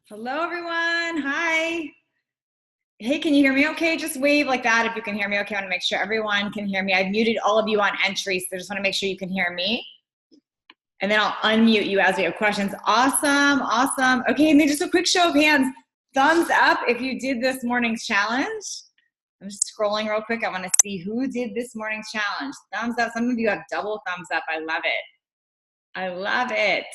Hello, everyone. Hi. Hey, can you hear me okay? Just wave like that if you can hear me okay. I want to make sure everyone can hear me. I've muted all of you on entry, so I just want to make sure you can hear me. And then I'll unmute you as we have questions. Awesome, awesome. Okay, and then just a quick show of hands. Thumbs up if you did this morning's challenge. I'm just scrolling real quick. I want to see who did this morning's challenge. Thumbs up. Some of you have double thumbs up. I love it. I love it.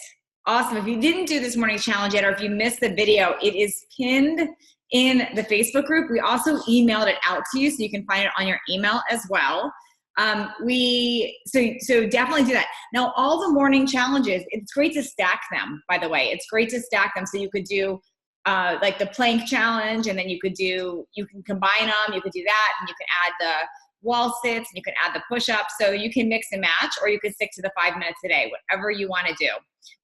Awesome. If you didn't do this morning's challenge yet, or if you missed the video, it is pinned in the Facebook group. We also emailed it out to you, so you can find it on your email as well. So definitely do that. Now, all the morning challenges, it's great to stack them, by the way. It's great to stack them. So you could do like the plank challenge, and then you can combine them. You could do that, and you can add the wall sits, and you can add the push-ups. So you can mix and match, or you could stick to the 5 minutes a day, whatever you want to do.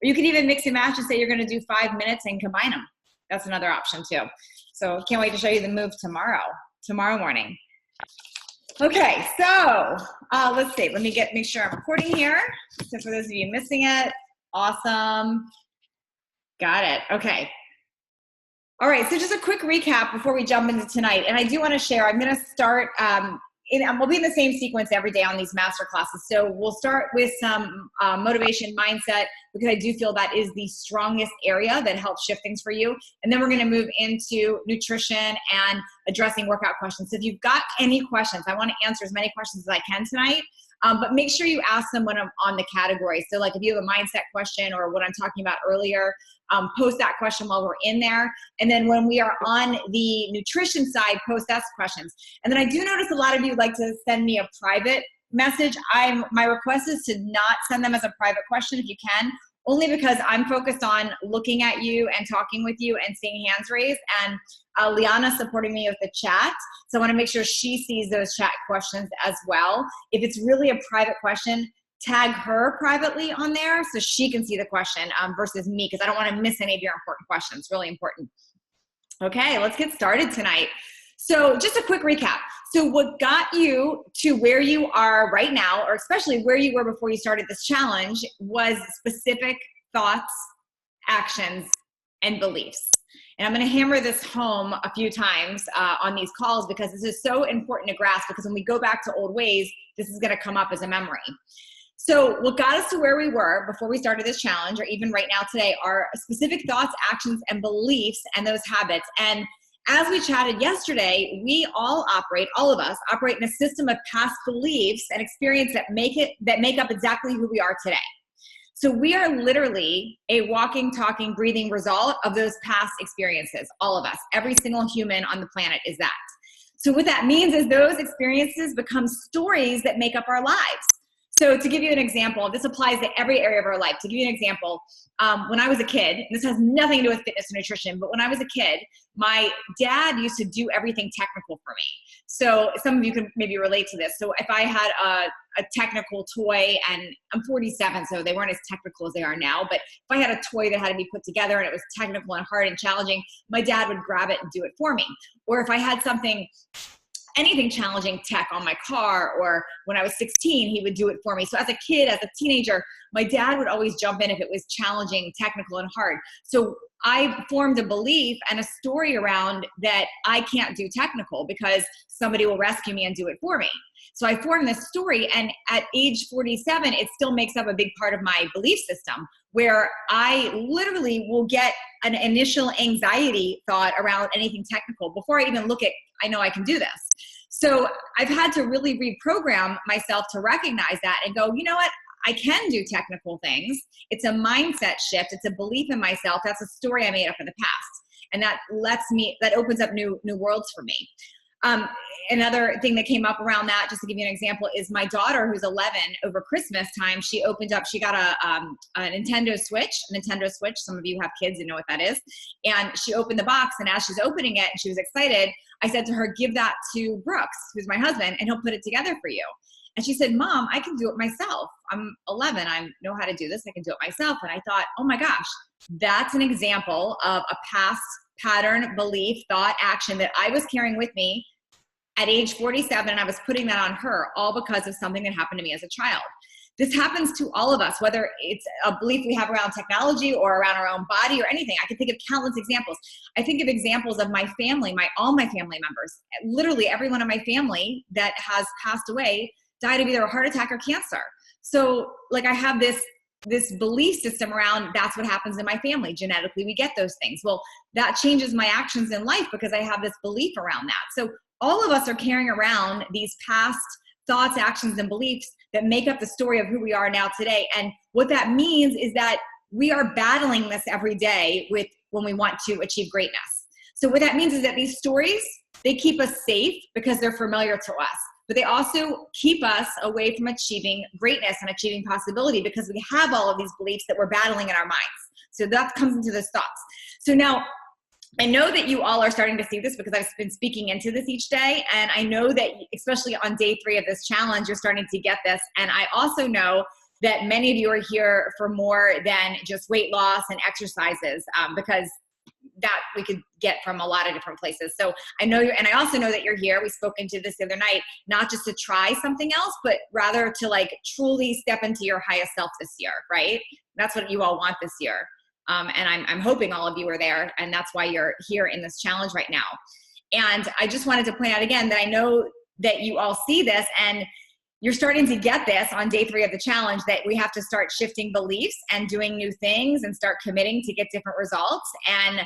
Or you can even mix and match and say you're going to do 5 minutes and combine them. That's another option too. So can't wait to show you the move tomorrow morning. Okay, so let's see. Let me make sure I'm recording here. So for those of you missing it, awesome. Got it. Okay. All right, so just a quick recap before we jump into tonight. And I do want to share, I'm going to start, we'll be in the same sequence every day on these master classes. So we'll start with some motivation mindset, because I do feel that is the strongest area that helps shift things for you. And then we're going to move into nutrition and addressing workout questions. So if you've got any questions, I want to answer as many questions as I can tonight. But make sure you ask them when I'm on the category. So like if you have a mindset question or what I'm talking about earlier, post that question while we're in there. And then when we are on the nutrition side, post those questions. And then I do notice a lot of you like to send me a private message. My request is to not send them as a private question if you can, only because I'm focused on looking at you and talking with you and seeing hands raised. And Liana's supporting me with the chat. So I want to make sure she sees those chat questions as well. If it's really a private question, tag her privately on there so she can see the question versus me, because I don't want to miss any of your important questions. Really important. Okay, let's get started tonight. So just a quick recap. So what got you to where you are right now, or especially where you were before you started this challenge, was specific thoughts, actions, and beliefs. And I'm going to hammer this home a few times on these calls, because this is so important to grasp, because when we go back to old ways, this is going to come up as a memory. So what got us to where we were before we started this challenge, or even right now today, are specific thoughts, actions, and beliefs, and those habits. And as we chatted yesterday, all of us operate in a system of past beliefs and experience that make up exactly who we are today. So we are literally a walking, talking, breathing result of those past experiences. All of us, every single human on the planet is that. So what that means is those experiences become stories that make up our lives. So to give you an example, this applies to every area of our life. To give you an example, when I was a kid, and this has nothing to do with fitness and nutrition, but when I was a kid, my dad used to do everything technical for me. So some of you can maybe relate to this. So if I had a technical toy, and I'm 47, so they weren't as technical as they are now, but if I had a toy that had to be put together and it was technical and hard and challenging, my dad would grab it and do it for me. Or if I had anything challenging tech on my car, or when I was 16, he would do it for me. So as a kid, as a teenager, my dad would always jump in if it was challenging, technical, and hard. So I formed a belief and a story around that I can't do technical because somebody will rescue me and do it for me. So I formed this story, and at age 47, it still makes up a big part of my belief system, where I literally will get an initial anxiety thought around anything technical before I even look at, I know I can do this. So I've had to really reprogram myself to recognize that and go, you know what? I can do technical things. It's a mindset shift. It's a belief in myself. That's a story I made up in the past. And that opens up new worlds for me. Another thing that came up around that, just to give you an example, is my daughter, who's 11, over Christmas time, she got a Nintendo Switch. Some of you have kids and know what that is. And she opened the box, and as she's opening it and she was excited, I said to her, give that to Brooks, who's my husband, and he'll put it together for you. And she said, Mom, I can do it myself. I'm 11. I know how to do this. I can do it myself. And I thought, oh my gosh, that's an example of a past pattern, belief, thought, action that I was carrying with me at age 47, and I was putting that on her, all because of something that happened to me as a child. This happens to all of us, whether it's a belief we have around technology or around our own body or anything. I can think of countless examples. I think of examples of my family, all my family members. Literally everyone in my family that has passed away died of either a heart attack or cancer. So like I have this belief system around that's what happens in my family. Genetically, we get those things. Well, that changes my actions in life because I have this belief around that. So all of us are carrying around these past thoughts, actions, and beliefs that make up the story of who we are now today. And what that means is that we are battling this every day when we want to achieve greatness. So what that means is that these stories, they keep us safe because they're familiar to us, but they also keep us away from achieving greatness and achieving possibility because we have all of these beliefs that we're battling in our minds. So that comes into those thoughts. So now, I know that you all are starting to see this because I've been speaking into this each day. And I know that especially on day 3 of this challenge, you're starting to get this. And I also know that many of you are here for more than just weight loss and exercises because that we could get from a lot of different places. So I know and I also know that you're here. We spoke into this the other night, not just to try something else, but rather to like truly step into your highest self this year, right? That's what you all want this year. And I'm hoping all of you are there, and that's why you're here in this challenge right now. And I just wanted to point out again that I know that you all see this and you're starting to get this on day 3 of the challenge, that we have to start shifting beliefs and doing new things and start committing to get different results. And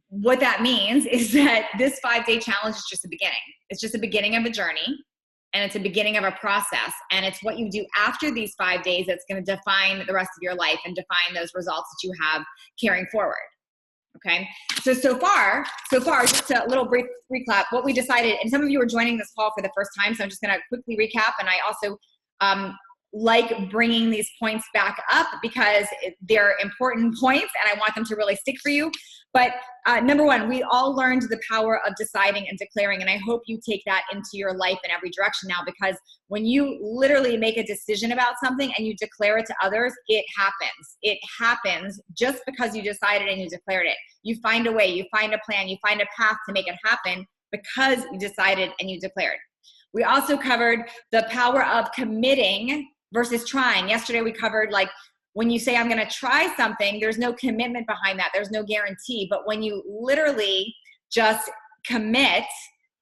what that means is that this 5-day challenge is just the beginning. It's just the beginning of a journey. And it's a beginning of a process. And it's what you do after these 5 days that's going to define the rest of your life and define those results that you have carrying forward. Okay. So far, just a little brief recap, what we decided, and some of you are joining this call for the first time, so I'm just going to quickly recap. And I also like bringing these points back up because they're important points and I want them to really stick for you. But number 1, we all learned the power of deciding and declaring. And I hope you take that into your life in every direction now, because when you literally make a decision about something and you declare it to others, it happens. It happens just because you decided and you declared it. You find a way, you find a plan, you find a path to make it happen because you decided and you declared. We also covered the power of committing versus trying. Yesterday we covered like when you say I'm going to try something, there's no commitment behind that. There's no guarantee. But when you literally just commit,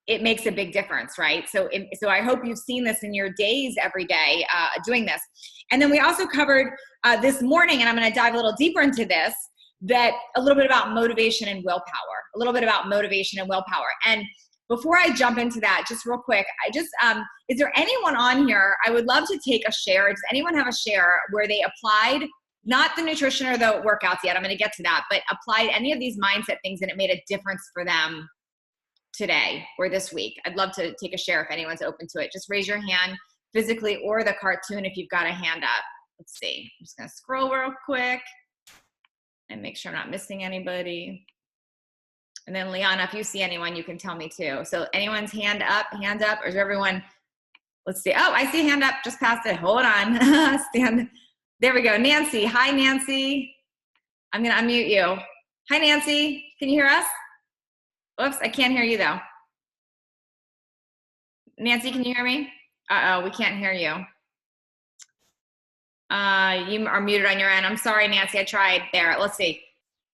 it makes a big difference, right? So I hope you've seen this in your days every day doing this. And then we also covered this morning, and I'm going to dive a little deeper into this, that a little bit about motivation and willpower, And before I jump into that, just real quick, is there anyone on here? I would love to take a share. Does anyone have a share where they applied, not the nutrition or the workouts yet, I'm going to get to that, but applied any of these mindset things and it made a difference for them today or this week? I'd love to take a share if anyone's open to it. Just raise your hand physically or the cartoon if you've got a hand up. Let's see. I'm just going to scroll real quick and make sure I'm not missing anybody. And then Liana, if you see anyone, you can tell me too. So anyone's hand up, or is everyone, let's see. Oh, I see a hand up, just past it. Hold on. There we go. Nancy. Hi, Nancy. I'm going to unmute you. Hi, Nancy. Can you hear us? Oops, I can't hear you though. Nancy, can you hear me? Uh-oh, we can't hear you. You are muted on your end. I'm sorry, Nancy. I tried there. Let's see.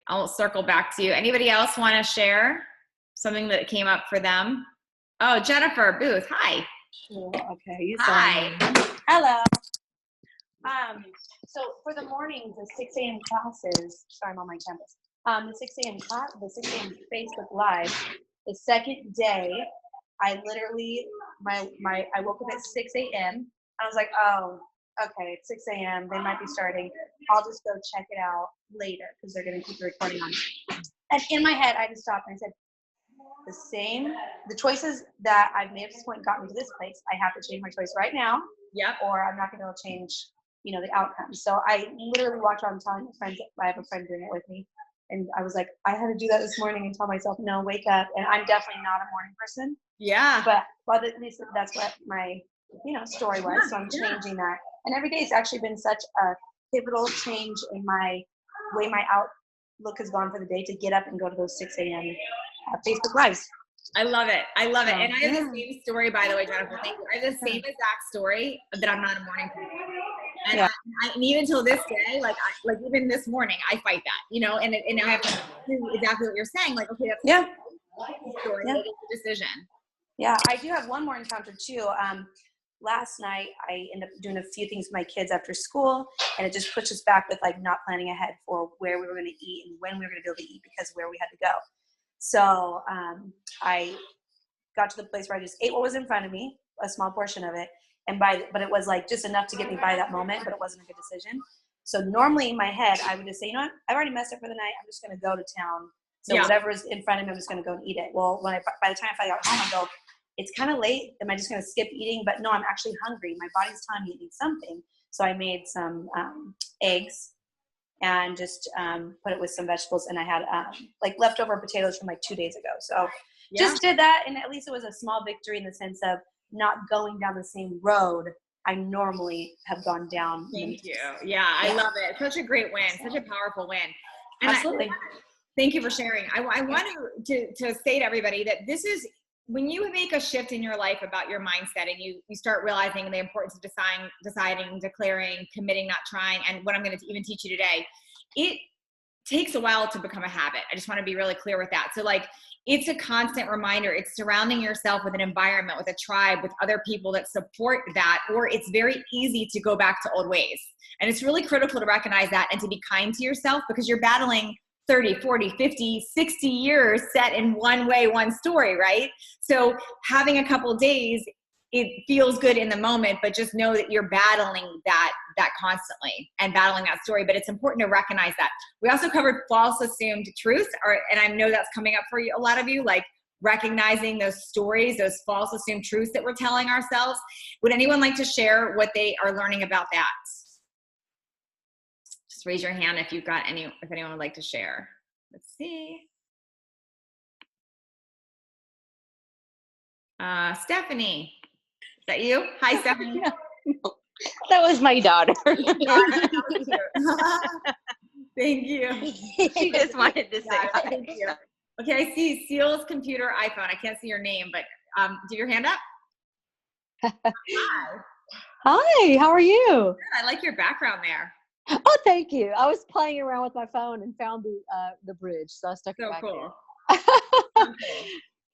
I'll circle back to you. Anybody else want to share something that came up for them? Oh, Jennifer Booth. Hi. Sure. Okay. Hi. Hello. So for the mornings, the 6 a.m. classes, sorry, I'm on my campus. The 6 a.m. class, the 6 a.m. Facebook Live, the second day, I literally, I woke up at 6 a.m. I was like, oh, okay, it's 6 a.m. They might be starting. I'll just go check it out later because they're going to keep the recording on. And in my head, I just stopped and I said, the choices that I've made at this point got me to this place. I have to change my choice right now. Yep. Or I'm not going to be able to change, the outcome. So I literally walked around telling my friends, I have a friend doing it with me. And I was like, I had to do that this morning and tell myself, no, wake up. And I'm definitely not a morning person. Yeah. But at least that's what my, story was. So I'm changing that. And every day it's actually been such a pivotal change in my way my outlook has gone for the day to get up and go to those 6 a.m. Facebook Lives. I love it. And I have the same story, by the way, Jennifer. Thank you. I have the same exact story that I'm not a morning person. And, and even till this day, like even this morning, I fight that, you know, and I have to do exactly what you're saying. Like, okay, that's the story, it's a decision. Yeah, I do have one more encounter too. Last night I ended up doing a few things with my kids after school, and it just pushed us back with like not planning ahead for where we were going to eat and when we were going to be able to eat because of where we had to go. So I got to the place where I just ate what was in front of me, a small portion of it, but it was like just enough to get me by that moment, but it wasn't a good decision. So normally in my head, I would just say, you know what, I've already messed up for the night. I'm just going to go to town. So whatever's in front of me, I'm just going to go and eat it. Well, by the time I got home, I go, it's kind of late. Am I just going to skip eating? But no, I'm actually hungry. My body's telling me to eat something. So I made some eggs and just put it with some vegetables. And I had like leftover potatoes from like 2 days ago. So just did that. And at least it was a small victory in the sense of not going down the same road I normally have gone down. Thank you. Yeah, I love it. Such a great win. Such a powerful win. And absolutely. Thank you for sharing. I want to say to everybody that this is, when you make a shift in your life about your mindset and you start realizing the importance of deciding, declaring, committing, not trying, and what I'm going to even teach you today, it takes a while to become a habit. I just want to be really clear with that. So like, it's a constant reminder. It's surrounding yourself with an environment, with a tribe, with other people that support that, or it's very easy to go back to old ways. And it's really critical to recognize that and to be kind to yourself, because you're battling 30, 40, 50, 60 years set in one way, one story, right? So having a couple of days, it feels good in the moment, but just know that you're battling that constantly and battling that story. But it's important to recognize that. We also covered false assumed truths, and I know that's coming up for you, a lot of you, like recognizing those stories, those false assumed truths that we're telling ourselves. Would anyone like to share what they are learning about that? Just raise your hand if anyone would like to share. Let's see. Stephanie, is that you? Hi, Stephanie. No, that was my daughter. Thank you. She just wanted to say hi. Thank you. Okay, I see Seal's computer iPhone. I can't see your name, but do your hand up. Hi. Hi, how are you? Good. I like your background there. Oh, thank you. I was playing around with my phone and found the bridge, so I stuck it back cool. there.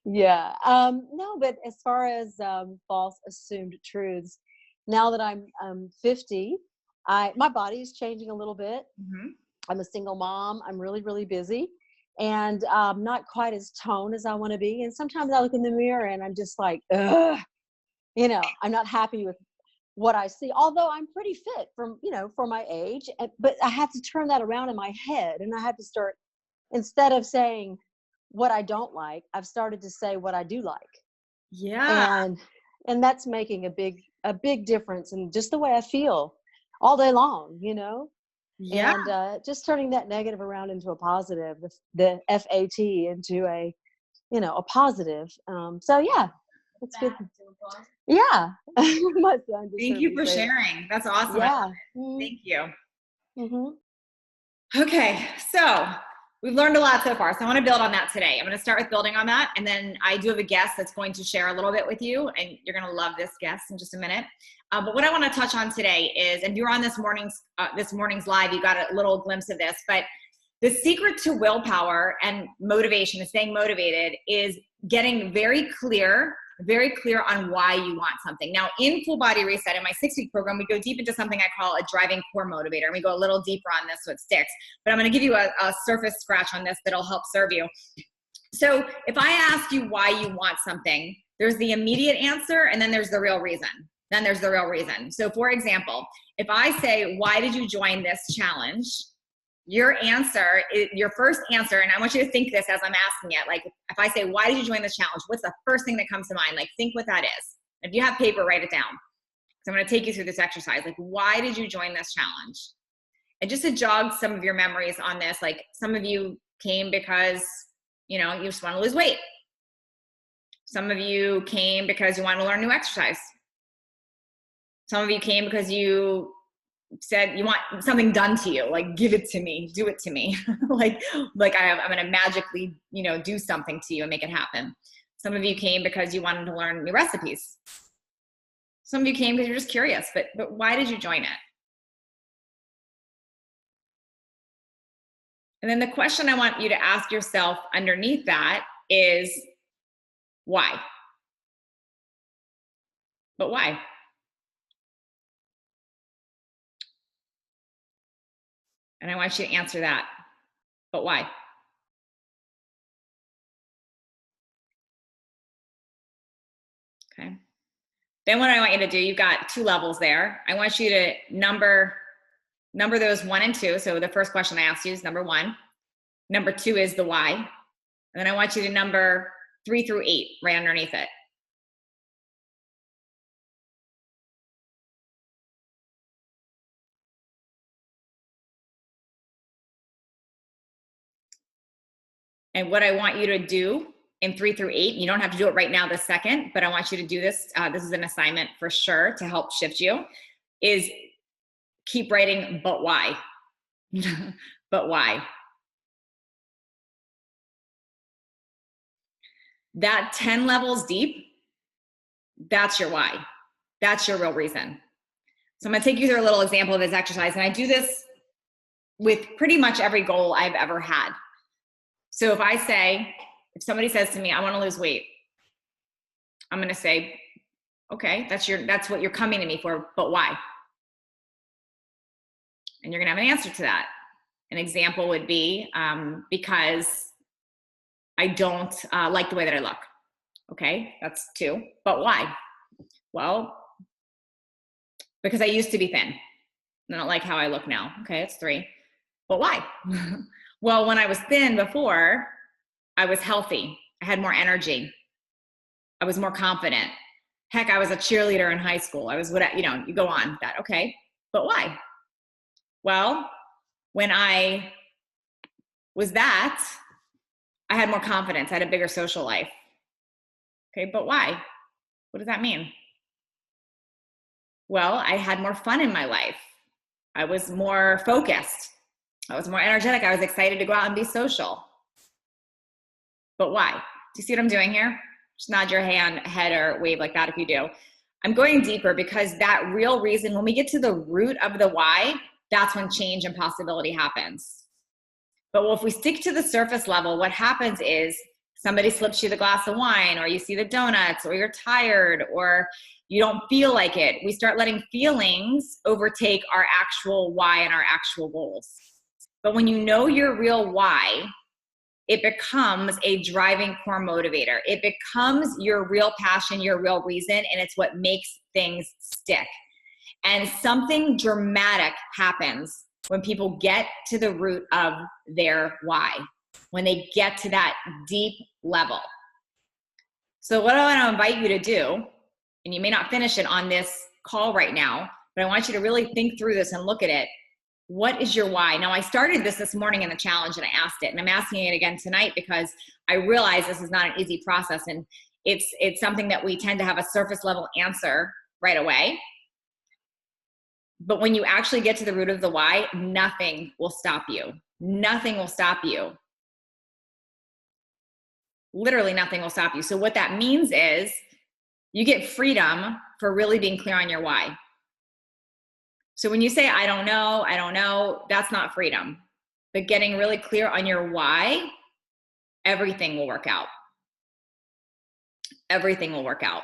Yeah. No, but as far as false assumed truths, now that I'm 50, my body is changing a little bit. Mm-hmm. I'm a single mom. I'm really, really busy, and not quite as toned as I want to be. And sometimes I look in the mirror and I'm just like, ugh, I'm not happy with what I see, although I'm pretty fit for my age, but I have to turn that around in my head, and I have to start, instead of saying what I don't like, I've started to say what I do like. Yeah. And that's making a big difference in just the way I feel all day long, Yeah. And just turning that negative around into a positive, the FAT into a positive. So yeah, it's good. Yeah. Thank you for sharing. That's awesome. Yeah. Thank you. Mm-hmm. Okay. So we've learned a lot so far. So I want to build on that today. I'm going to start with building on that. And then I do have a guest that's going to share a little bit with you, and you're going to love this guest in just a minute. But what I want to touch on today is, and you're on this morning's live, you got a little glimpse of this, but the secret to willpower and motivation, and staying motivated, is getting very clear on why you want something. Now, in Full Body Reset, in my 6-week program, we go deep into something I call a driving core motivator, and we go a little deeper on this so it sticks. But I'm going to give you a surface scratch on this that'll help serve you. So if I ask you why you want something, there's the immediate answer, and then there's the real reason. So for example, if I say, why did you join this challenge? Your first answer, and I want you to think this as I'm asking it, like if I say, why did you join this challenge? What's the first thing that comes to mind? Like, think what that is. If you have paper, write it down. So I'm going to take you through this exercise. Like, why did you join this challenge? And just to jog some of your memories on this, like some of you came because, you just want to lose weight. Some of you came because you want to learn new exercise. Some of you came because you said you want something done to you, like give it to me, do it to me. like I'm going to magically, do something to you and make it happen. Some of you came because you wanted to learn new recipes. Some of you came because you're just curious, but why did you join it? And then the question I want you to ask yourself underneath that is why? But why? And I want you to answer that. But why? Okay. Then what I want you to do, you've got 2 levels there. I want you to number those 1 and 2. So the first question I asked you is number 1. Number 2 is the why. And then I want you to number 3 through 8 right underneath it. And what I want you to do in 3 through 8, you don't have to do it right now this second, but I want you to do this. This is an assignment for sure to help shift you, is keep writing, but why? But why? That 10 levels deep, that's your why. That's your real reason. So I'm gonna take you through a little example of this exercise, and I do this with pretty much every goal I've ever had. So if somebody says to me, I wanna lose weight, I'm gonna say, okay, that's what you're coming to me for, but why? And you're gonna have an answer to that. An example would be, because I don't like the way that I look. Okay, that's 2, but why? Well, because I used to be thin. I don't like how I look now. Okay, it's 3, but why? Well, when I was thin before, I was healthy. I had more energy. I was more confident. Heck, I was a cheerleader in high school. I was you go on that. Okay, but why? Well, when I was that, I had more confidence. I had a bigger social life. Okay, but why? What does that mean? Well, I had more fun in my life. I was more focused. I was more energetic. I was excited to go out and be social. But why? Do you see what I'm doing here? Just nod your head or wave like that if you do. I'm going deeper because that real reason, when we get to the root of the why, that's when change and possibility happens. But if we stick to the surface level, what happens is somebody slips you the glass of wine, or you see the donuts, or you're tired, or you don't feel like it. We start letting feelings overtake our actual why and our actual goals. But when you know your real why, it becomes a driving core motivator. It becomes your real passion, your real reason, and it's what makes things stick. And something dramatic happens when people get to the root of their why, when they get to that deep level. So what I want to invite you to do, and you may not finish it on this call right now, but I want you to really think through this and look at it. What is your why? Now, I started this morning in the challenge and I asked it, and I'm asking it again tonight because I realize this is not an easy process, and it's something that we tend to have a surface level answer right away. But when you actually get to the root of the why, nothing will stop you. Nothing will stop you. Literally nothing will stop you. So what that means is you get freedom for really being clear on your why. So when you say, I don't know, that's not freedom. But getting really clear on your why, everything will work out. Everything will work out.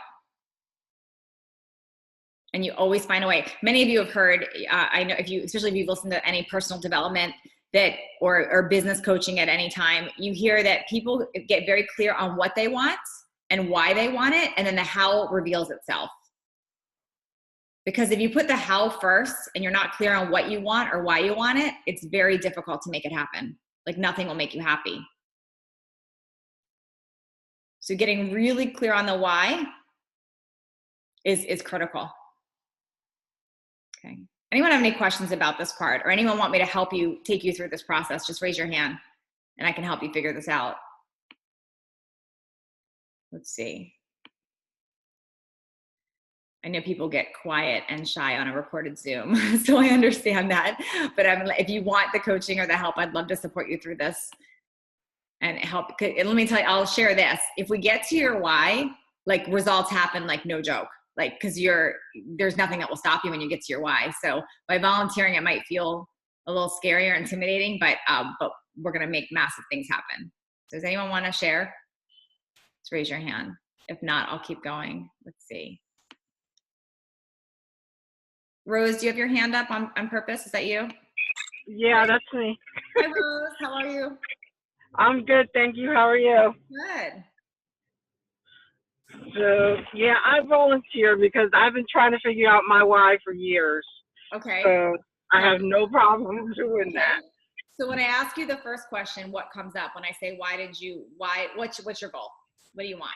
And you always find a way. Many of you have heard, I know especially if you've listened to any personal development or business coaching at any time, you hear that people get very clear on what they want and why they want it, and then the how reveals itself. Because if you put the how first and you're not clear on what you want or why you want it, it's very difficult to make it happen. Like nothing will make you happy. So getting really clear on the why is critical. Okay. Anyone have any questions about this part, or anyone want me to take you through this process? Just raise your hand and I can help you figure this out. Let's see. I know people get quiet and shy on a recorded Zoom, so I understand that. But if you want the coaching or the help, I'd love to support you through this and help. And let me tell you, I'll share this. If we get to your why, like results happen like no joke. Like, because there's nothing that will stop you when you get to your why. So by volunteering, it might feel a little scary or intimidating, but we're going to make massive things happen. So does anyone want to share? Let's raise your hand. If not, I'll keep going. Let's see. Rose, do you have your hand up on purpose? Is that you? Yeah, that's me. Hi, Rose. How are you? I'm good, thank you. How are you? Good. So, yeah, I volunteer because I've been trying to figure out my why for years. Okay. So I have no problem doing that. So when I ask you the first question, what comes up when I say, what's your goal? What do you want?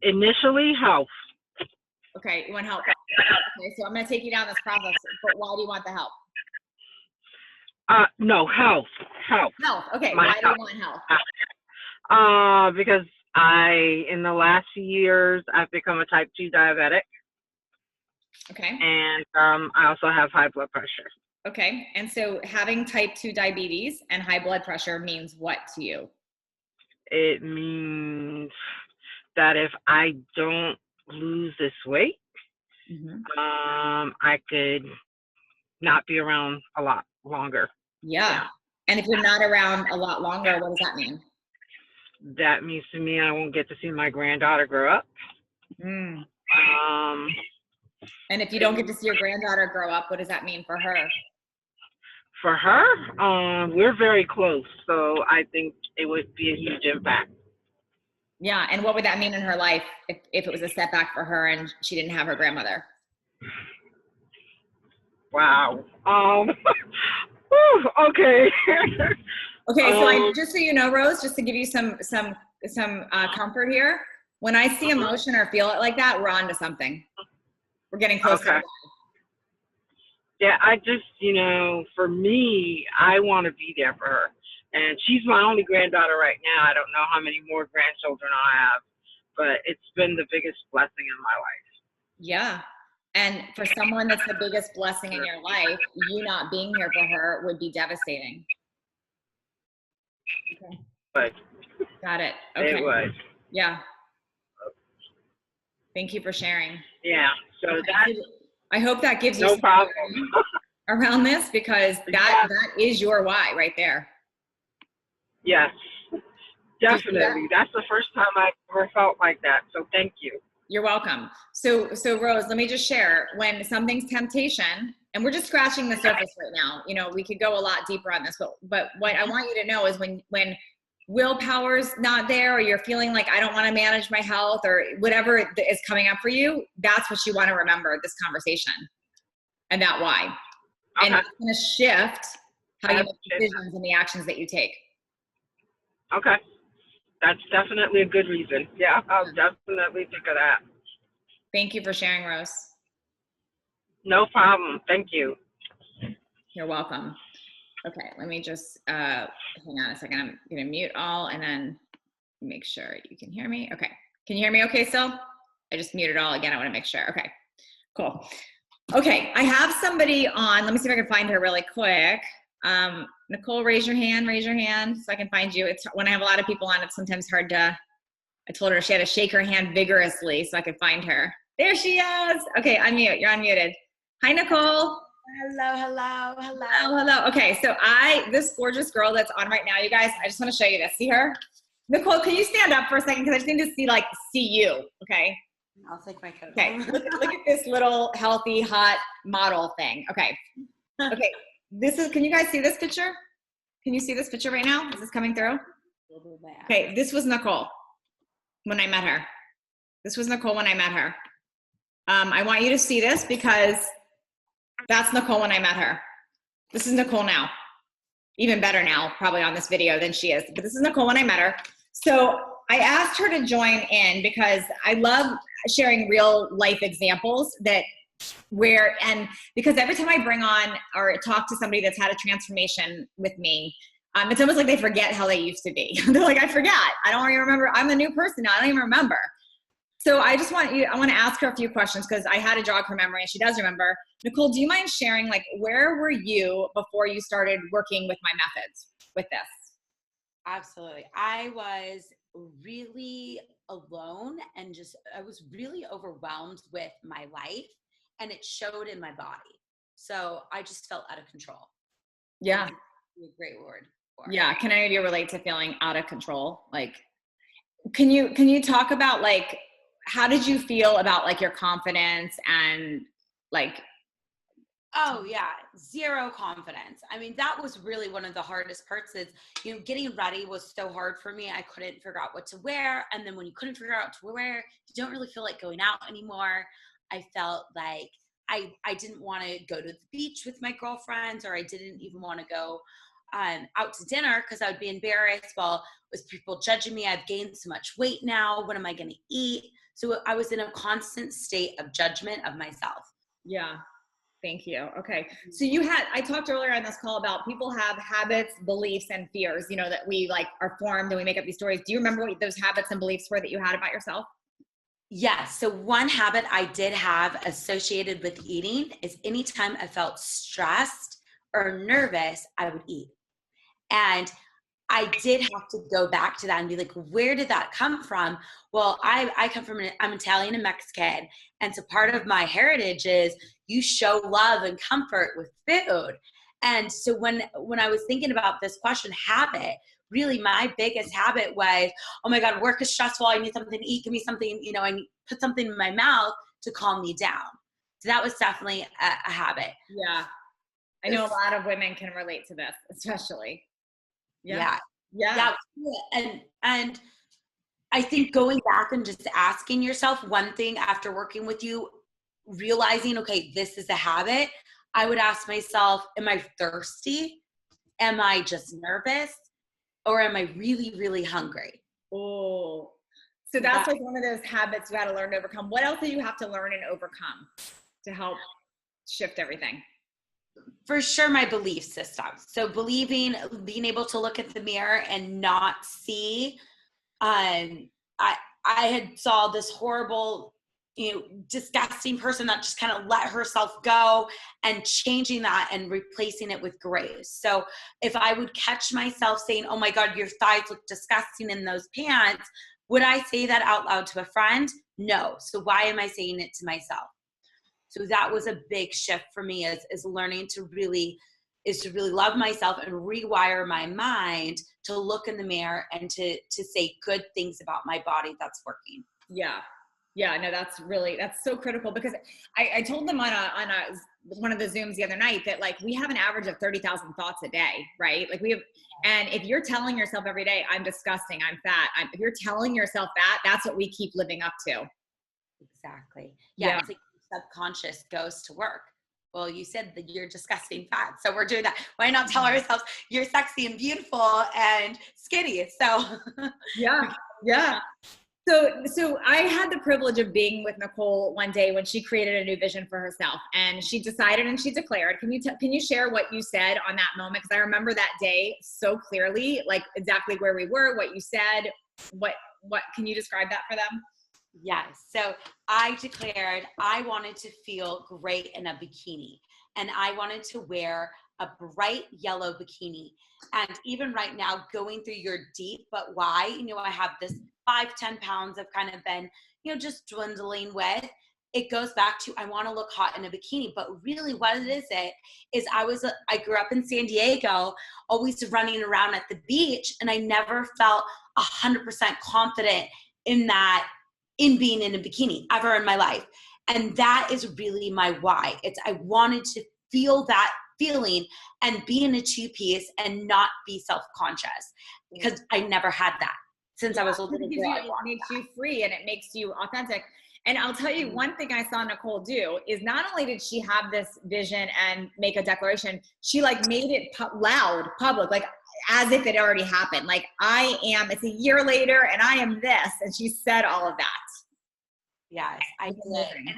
Initially, health. Okay, you want help. Okay, so I'm going to take you down this process, but why do you want the help? No, health. Health. Okay, My why health. do you want health? Because in the last few years, I've become a type 2 diabetic. Okay. And I also have high blood pressure. Okay, and so having type 2 diabetes and high blood pressure means what to you? It means that if I don't lose this weight, I could not be around a lot longer. Yeah. And if you're not around a lot longer, what does that mean? That means to me I won't get to see my granddaughter grow up. And if you don't get to see your granddaughter grow up, what does that mean for her? For her, we're very close, so I think it would be a huge impact. Yeah, and what would that mean in her life if it was a setback for her and she didn't have her grandmother? Wow. Okay. Okay, so just so you know, Rose, just to give you some comfort here, when I see emotion or feel it like that, we're on to something. We're getting close to it. Yeah, I just, for me, I want to be there for her. And she's my only granddaughter right now. I don't know how many more grandchildren I'll have, but it's been the biggest blessing in my life. Yeah. And for someone that's the biggest blessing in your life, you not being here for her would be devastating. Okay. But got it. Okay. It would. Yeah. Thank you for sharing. Yeah. So I hope that gives you no some problem around this, because that is your why right there. Yes, definitely. That's the first time I ever felt like that. So thank you. You're welcome. So Rose, let me just share, when something's temptation, and we're just scratching the surface right now, we could go a lot deeper on this, but what I want you to know is when willpower's not there, or you're feeling like I don't want to manage my health, or whatever is coming up for you, that's what you want to remember this conversation and that why. Okay. And it's going to shift how you make decisions and the actions that you take. Okay. That's definitely a good reason. Yeah, I'll definitely think of that. Thank you for sharing, Rose. No problem. Thank you. You're welcome. Okay, let me just hang on a second. I'm going to mute all and then make sure you can hear me. Okay. Can you hear me okay still? I just muted all again. I want to make sure. Okay, cool. Okay, I have somebody on. Let me see if I can find her really quick. Nicole, raise your hand so I can find you. It's when I have a lot of people on, it's sometimes hard to, I told her she had to shake her hand vigorously so I could find her. There she is. Okay, unmute. You're unmuted. Hi, Nicole. Hello. Okay, so this gorgeous girl that's on right now, you guys, I just want to show you this. See her? Nicole, can you stand up for a second? Because I just need to see you, okay? I'll take my coat. Okay, look at this little healthy, hot model thing. Okay. Okay, can you guys see this picture? Can you see this picture right now? Is this coming through? Okay, this was Nicole when I met her. I want you to see this because that's Nicole when I met her. This is Nicole now. Even better now, probably on this video than she is. But this is Nicole when I met her. So I asked her to join in because I love sharing real life examples because every time I bring on or talk to somebody that's had a transformation with me, it's almost like they forget how they used to be. They're like, I forgot. I don't even remember. I'm a new person now. I don't even remember. So I want to ask her a few questions because I had to jog her memory and she does remember. Nicole, do you mind sharing, where were you before you started working with my methods with this? Absolutely. I was really alone and I was really overwhelmed with my life, and it showed in my body. So I just felt out of control. Yeah. A great word. before. Yeah. Can any of you relate to feeling out of control? Like, can you talk about like, how did you feel about like your confidence and like, Oh yeah, zero confidence. I mean, that was really one of the hardest parts is, getting ready was so hard for me. I couldn't figure out what to wear. And then when you couldn't figure out what to wear, you don't really feel like going out anymore. I felt like I didn't want to go to the beach with my girlfriends, or I didn't even want to go out to dinner because I would be embarrassed. Well, was people judging me? I've gained so much weight now. What am I going to eat? So I was in a constant state of judgment of myself. yeah. Thank you. Okay. So I talked earlier on this call about people have habits, beliefs, and fears, that we like are formed and we make up these stories. Do you remember what those habits and beliefs were that you had about yourself? Yes. So one habit I did have associated with eating is anytime I felt stressed or nervous, I would eat. And I did have to go back to that and be like, where did that come from? Well, I come from, I'm Italian and Mexican. And so part of my heritage is you show love and comfort with food. And so when I was thinking about this question, habit, really my biggest habit was, oh my God, work is stressful. I need something to eat. Give me something, I need put something in my mouth to calm me down. So that was definitely a habit. Yeah. I know a lot of women can relate to this, especially. Yeah. Yeah. And I think going back and just asking yourself one thing after working with you, realizing, okay, this is a habit. I would ask myself, am I thirsty? Am I just nervous? Or am I really, really hungry? Oh, so that's like one of those habits you had to learn to overcome. What else do you have to learn and overcome to help shift everything? For sure, my belief system. So being able to look at the mirror and not see, I had saw this horrible, disgusting person that just kind of let herself go, and changing that and replacing it with grace. So if I would catch myself saying, oh my God, your thighs look disgusting in those pants, would I say that out loud to a friend? No. So why am I saying it to myself? So that was a big shift for me, is learning to really love myself and rewire my mind to look in the mirror and to say good things about my body that's working. Yeah. Yeah. No, that's so critical, because I told them on one of the Zooms the other night that like we have an average of 30,000 thoughts a day, right? Like and if you're telling yourself every day, I'm disgusting, I'm fat, if you're telling yourself that, that's what we keep living up to. Exactly. Yeah. It's like subconscious goes to work. Well, you said that you're disgusting fat, so we're doing that. Why not tell ourselves you're sexy and beautiful and skinny? So yeah. So I had the privilege of being with Nicole one day when she created a new vision for herself, and she decided and she declared. Can you share what you said on that moment? Because I remember that day so clearly, like exactly where we were, what you said. What can you describe that for them? Yes. So I declared I wanted to feel great in a bikini, and I wanted to wear a bright yellow bikini. And even right now, going through your deep, but why, I have this 5-10 pounds I've kind of been, just dwindling with. It goes back to, I want to look hot in a bikini, but really what it is I grew up in San Diego, always running around at the beach. And I never felt 100% confident in being in a bikini ever in my life. And that is really my why. I wanted to feel that feeling and be in a two-piece and not be self-conscious, because I never had that since I was a little girl. It makes you free and it makes you authentic. And I'll tell you, one thing I saw Nicole do is not only did she have this vision and make a declaration, she like made it loud, public, like as if it already happened. Like it's a year later and I am this. And she said all of that. Yes, I did.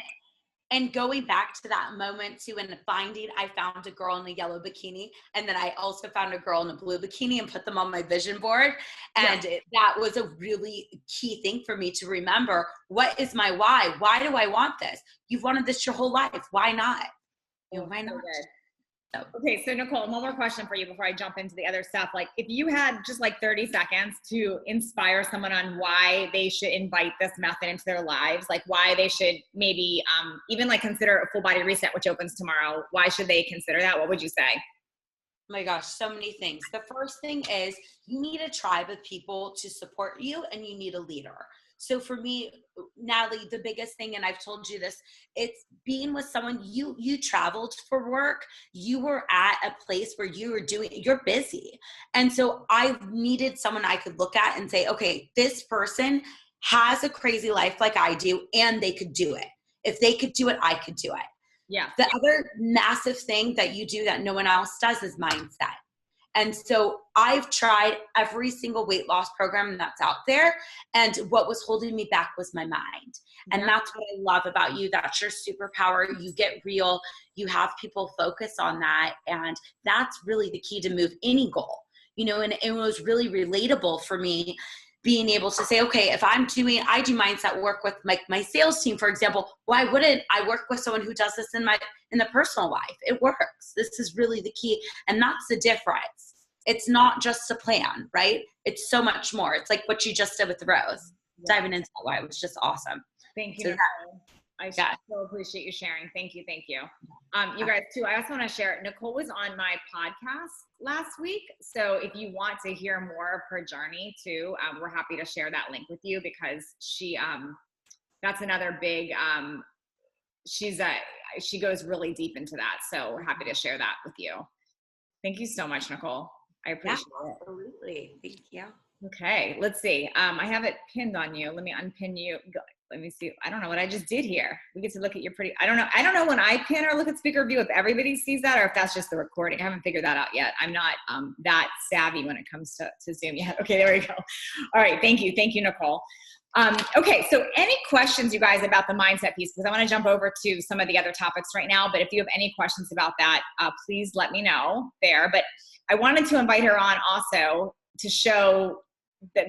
And going back to that moment too, and I found a girl in a yellow bikini, and then I also found a girl in a blue bikini and put them on my vision board. And that was a really key thing for me to remember. What is my why? Why do I want this? You've wanted this your whole life. Why not? Why not? Okay, so Nicole, one more question for you before I jump into the other stuff. Like, if you had just like 30 seconds to inspire someone on why they should invite this method into their lives, like why they should maybe even like consider a full body reset, which opens tomorrow. Why should they consider that? What would you say? my gosh, so many things. The first thing is you need a tribe of people to support you, and you need a leader. So for me, Natalie, the biggest thing, and I've told you this, it's being with someone. You traveled for work. You were at a place where you're busy. And so I needed someone I could look at and say, okay, this person has a crazy life like I do, and they could do it. If they could do it, I could do it. Yeah. The other massive thing that you do that no one else does is mindset. And so I've tried every single weight loss program that's out there. And what was holding me back was my mind. And that's what I love about you. That's your superpower. You get real. You have people focus on that. And that's really the key to move any goal, you know, and it was really relatable for me being able to say, okay, if I do mindset work with my sales team, for example, why wouldn't I work with someone who does this in the personal life? It works. This is really the key. And that's the difference. It's not just a plan, right? It's so much more. It's like what you just did with Rose. Diving into that why was just awesome. Thank you, So Nicole. I so appreciate you sharing. Thank you. Thank you. You guys too, I also want to share, Nicole was on my podcast last week. So if you want to hear more of her journey too, we're happy to share that link with you because she, that's another big, she goes really deep into that. So we're happy to share that with you. Thank you so much, Nicole. I appreciate it. Absolutely. Thank you. Okay, let's see. I have it pinned on you. Let me unpin you. Let me see. I don't know what I just did here. We get to look at your pretty, I don't know when I pin or look at speaker view if everybody sees that or if that's just the recording. I haven't figured that out yet. I'm not that savvy when it comes to Zoom yet. Okay, there we go. All right, thank you. Thank you, Nicole. Okay, so any questions, you guys, about the mindset piece? Because I want to jump over to some of the other topics right now, but if you have any questions about that, please let me know there. But I wanted to invite her on also to show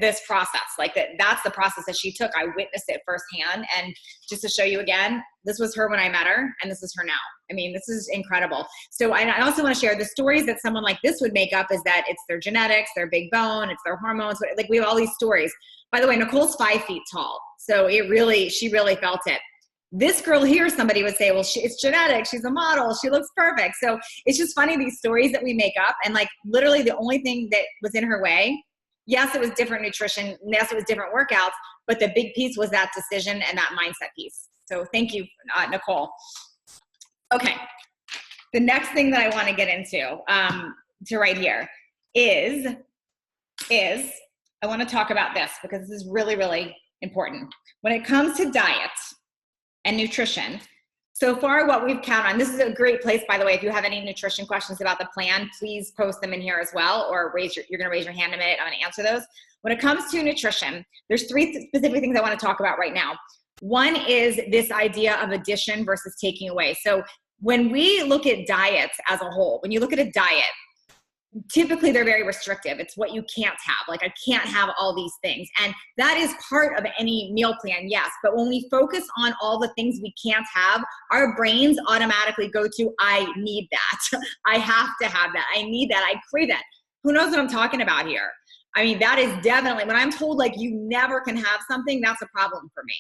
this process, like that's the process that she took. I witnessed it firsthand. And just to show you again, this was her when I met her and this is her now. I mean, this is incredible. So I also want to share the stories that someone like this would make up is that it's their genetics, their big bone, it's their hormones. Like we have all these stories. By the way, Nicole's 5 feet tall. So she really felt it. This girl here, somebody would say, well, it's genetic. She's a model. She looks perfect. So it's just funny, these stories that we make up. And like literally the only thing that was in her way, yes, it was different nutrition. Yes, it was different workouts, but the big piece was that decision and that mindset piece. So thank you, Nicole. Okay. The next thing that I want to get into to right here is I want to talk about this because this is really, really important. When it comes to diet and nutrition, so far what we've counted on, this is a great place, by the way, if you have any nutrition questions about the plan, please post them in here as well, or you're going to raise your hand in a minute. I'm going to answer those. When it comes to nutrition, there's 3 specific things I want to talk about right now. One is this idea of addition versus taking away. So when we look at diets as a whole, when you look at a diet, typically they're very restrictive. It's what you can't have. Like I can't have all these things. And that is part of any meal plan, yes. But when we focus on all the things we can't have, our brains automatically go to, I need that. I have to have that. I need that. I crave that. Who knows what I'm talking about here? I mean, that is definitely, when I'm told like you never can have something, that's a problem for me.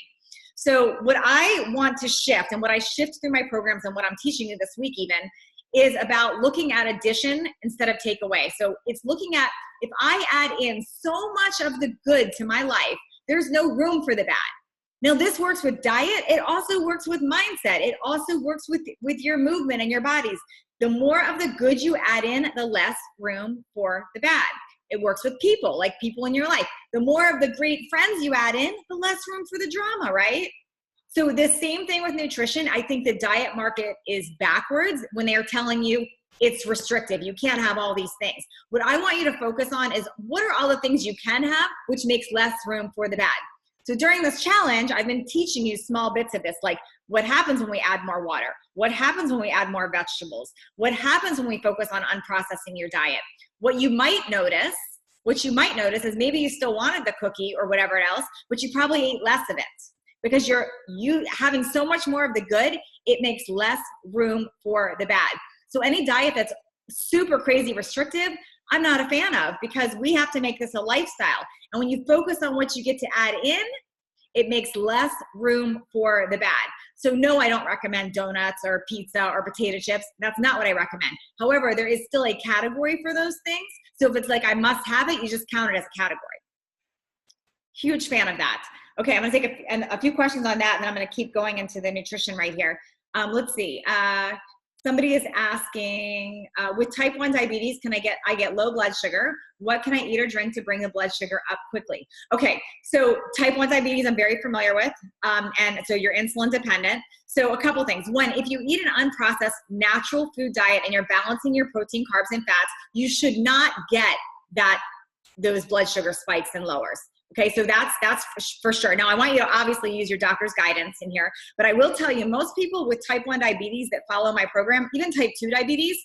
So what I want to shift and what I shift through my programs and what I'm teaching you this week even is about looking at addition instead of takeaway. So it's looking at, if I add in so much of the good to my life, there's no room for the bad. Now this works with diet. It also works with mindset. It also works with your movement and your bodies. The more of the good you add in, the less room for the bad. It works with people, like people in your life. The more of the great friends you add in, the less room for the drama, right? So the same thing with nutrition. I think the diet market is backwards when they're telling you it's restrictive. You can't have all these things. What I want you to focus on is what are all the things you can have, which makes less room for the bad. So during this challenge, I've been teaching you small bits of this, like what happens when we add more water? What happens when we add more vegetables? What happens when we focus on unprocessing your diet? What you might notice is maybe you still wanted the cookie or whatever else, but you probably ate less of it. Because you having so much more of the good, it makes less room for the bad. So any diet that's super crazy restrictive, I'm not a fan of, because we have to make this a lifestyle. And when you focus on what you get to add in, it makes less room for the bad. So no, I don't recommend donuts or pizza or potato chips. That's not what I recommend. However, there is still a category for those things. So if it's like I must have it, you just count it as a category. Huge fan of that. Okay, I'm gonna take a few questions on that, and then I'm gonna keep going into the nutrition right here. Let's see. Somebody is asking, with type 1 diabetes, I get low blood sugar. What can I eat or drink to bring the blood sugar up quickly? Okay, so type 1 diabetes I'm very familiar with, and so you're insulin dependent. So a couple things. One, if you eat an unprocessed natural food diet and you're balancing your protein, carbs, and fats, you should not get those blood sugar spikes and lowers. Okay, so that's for sure. Now, I want you to obviously use your doctor's guidance in here, but I will tell you, most people with type 1 diabetes that follow my program, even type 2 diabetes,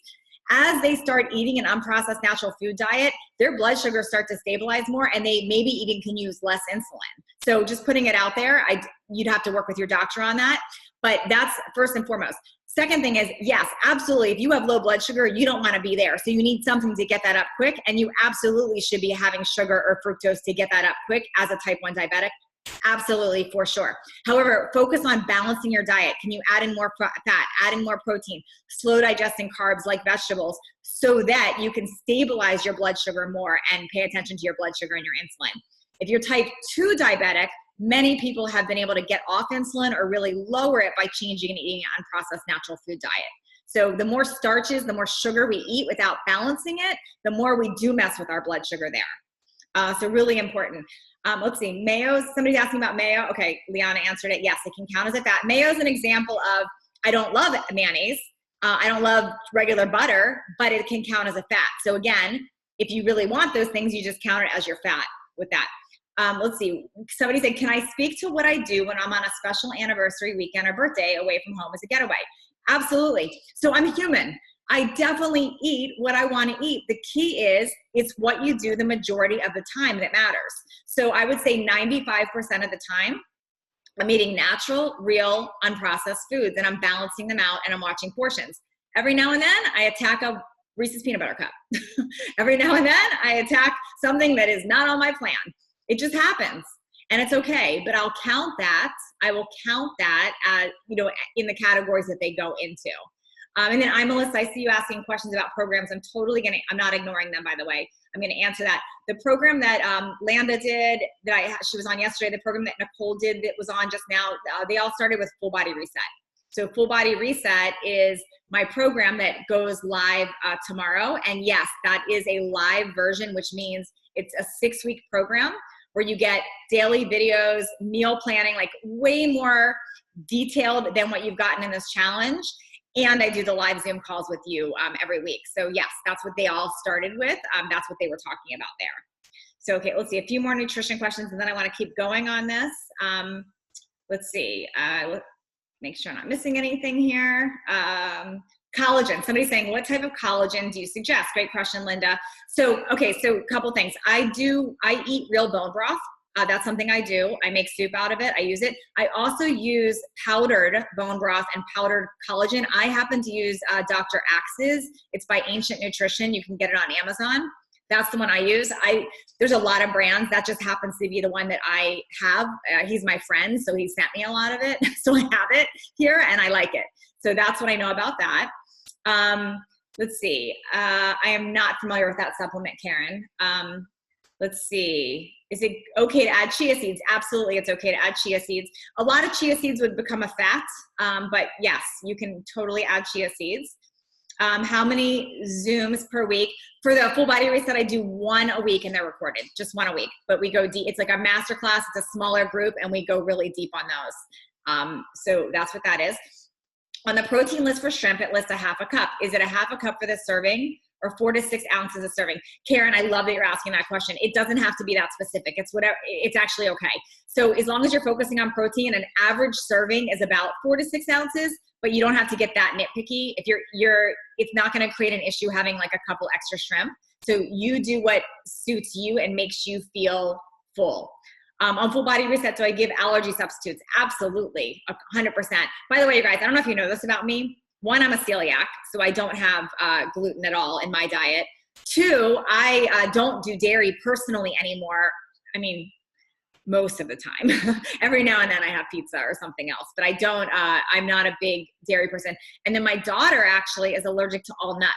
as they start eating an unprocessed natural food diet, their blood sugars start to stabilize more, and they maybe even can use less insulin. So just putting it out there, you'd have to work with your doctor on that, but that's first and foremost. Second thing is, yes, absolutely. If you have low blood sugar, you don't want to be there. So you need something to get that up quick, and you absolutely should be having sugar or fructose to get that up quick as a type 1 diabetic. Absolutely, for sure. However, focus on balancing your diet. Can you add in more fat, add in more protein, slow digesting carbs like vegetables, so that you can stabilize your blood sugar more and pay attention to your blood sugar and your insulin. If you're type 2 diabetic, many people have been able to get off insulin or really lower it by changing and eating an unprocessed natural food diet. So the more starches, the more sugar we eat without balancing it, the more we do mess with our blood sugar there. So really important. Let's see, mayo, somebody's asking about mayo. Okay, Liana answered it. Yes, it can count as a fat. Mayo is an example of, I don't love mayonnaise. I don't love regular butter, but it can count as a fat. So again, if you really want those things, you just count it as your fat with that. Let's see, somebody said, can I speak to what I do when I'm on a special anniversary weekend or birthday away from home as a getaway? Absolutely. So I'm human. I definitely eat what I want to eat. The key is, it's what you do the majority of the time that matters. So I would say 95% of the time, I'm eating natural, real, unprocessed foods, and I'm balancing them out, and I'm watching portions. Every now and then, I attack a Reese's peanut butter cup. Every now and then, I attack something that is not on my plan. It just happens, and it's okay, but I'll count that. I will count that as, in the categories that they go into. And then Melissa, I see you asking questions about programs. I'm not ignoring them, by the way. I'm going to answer that. The program that Landa did, she was on yesterday, the program that Nicole did that was on just now, they all started with Full Body Reset. So Full Body Reset is my program that goes live tomorrow. And yes, that is a live version, which means it's a 6-week program where you get daily videos, meal planning, like way more detailed than what you've gotten in this challenge. And I do the live Zoom calls with you every week. So yes, that's what they all started with. That's what they were talking about there. So, okay, let's see, a few more nutrition questions, and then I want to keep going on this. Let's see, make sure I'm not missing anything here. Collagen, somebody's saying, what type of collagen do you suggest? Great question, Linda. So, okay, so a couple things. I eat real bone broth. That's something I do. I make soup out of it. I use it. I also use powdered bone broth and powdered collagen. I happen to use Dr. Axe's. It's by Ancient Nutrition. You can get it on Amazon. That's the one I use. There's a lot of brands. That just happens to be the one that I have. He's my friend, so he sent me a lot of it. So I have it here, and I like it. So that's what I know about that. Let's see. I am not familiar with that supplement, Karen. Let's see. Is it okay to add chia seeds? Absolutely, it's okay to add chia seeds. A lot of chia seeds would become a fat, but yes, you can totally add chia seeds. How many Zooms per week? For the Full Body Reset, I do 1 a week, and they're recorded, just 1 a week. But we go deep. It's like a masterclass. It's a smaller group, and we go really deep on those. So that's what that is. On the protein list for shrimp, it lists a ½ a cup. Is it a ½ a cup for the serving, or 4 to 6 ounces a serving? Karen, I love that you're asking that question. It doesn't have to be that specific. It's whatever. It's actually okay. So as long as you're focusing on protein, an average serving is about 4 to 6 ounces, but you don't have to get that nitpicky. If it's not going to create an issue having like a couple extra shrimp. So you do what suits you and makes you feel full. On Full Body Reset, do I give allergy substitutes? Absolutely, 100%. By the way, you guys, I don't know if you know this about me. 1, I'm a celiac, so I don't have gluten at all in my diet. 2, I don't do dairy personally anymore. I mean, most of the time. Every now and then I have pizza or something else, but I don't, I'm not a big dairy person. And then my daughter actually is allergic to all nuts.